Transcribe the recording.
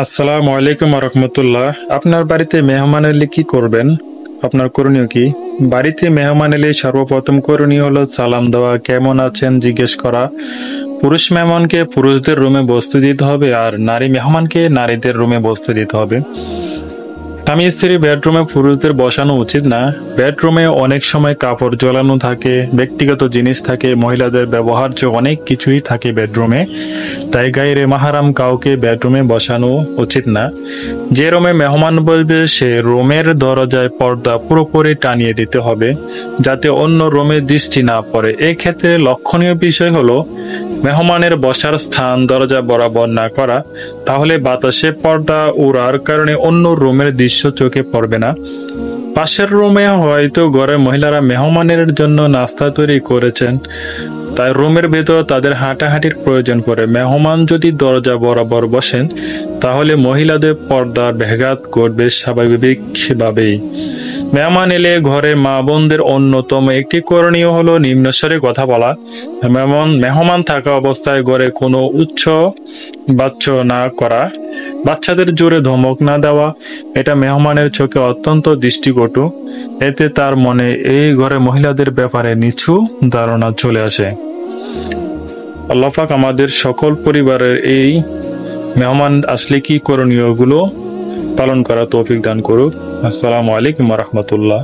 আসসালামু আলাইকুম রহমতুল্লাহ। আপনার বাড়িতে মেহমান এলে কি করবেন? আপনার করণীয় কি? বাড়িতে মেহমান এলে সর্বপ্রথম করণীয় হলো সালাম দেওয়া, কেমন আছেন জিজ্ঞেস করা। পুরুষ মেহমানকে পুরুষদের রুমে বসতে দিতে হবে, আর নারী মেহমানকে নারীদের রুমে বসতে দিতে হবে। স্বামী স্ত্রী বেডরুমে পুরুষদের বসানো উচিত না। বেডরুমে অনেক সময় কাপড় ঝোলানো থাকে, ব্যক্তিগত জিনিস থাকে, মহিলাদের ব্যবহার্য অনেক কিছুই থাকে বেডরুমে। তাই গাইরে মাহারাম কাউকে বেডরুমে বসানো উচিত না। যে রুমে মেহমান বসবে সে রুমের দরজায় পর্দা পুরোপুরি টানিয়ে দিতে হবে, যাতে অন্য রুমে দৃষ্টি না পড়ে। এক্ষেত্রে লক্ষণীয় বিষয় হলো মেহমানের বসার স্থান দরজা বরাবর না করা, তাহলে বাতাসে পর্দা উড়ার কারণে অন্য রুমের দৃশ্য চোখে পড়বে না। পাশের রুমে হয়তো ঘরের মহিলারা মেহমানের জন্য নাস্তা তৈরি করেছেন, তাই রুমের ভেতর তাদের হাঁটাহাঁটির প্রয়োজন পড়ে। মেহমান যদি দরজা বরাবর বসেন তাহলে মহিলাদের পর্দার ব্যাঘাত ঘটবে স্বাভাবিকভাবেই। মেহমান এলে ঘরের মা বোনদের অন্যতম একটি করণীয় হলো নিম্নস্বরে কথা বলা। মেহমান থাকা অবস্থায় ঘরে কোনো উচ্চ বাচ্চ না করা, বাচ্চাদের জোরে ধমক না দেওয়া। এটা মেহমানের চোখে অত্যন্ত দৃষ্টিকটু। এতে তার মনে এই ঘরে মহিলাদের ব্যাপারে নিচু ধারণা চলে আসে। আল্লাহ পাক আমাদের সকল পরিবারের এই মেহমান আসলে কি করণীয়গুলো পালন করা তৌফিক দান করুক। আসসালামু আলাইকুম রহমতুল্লাহ।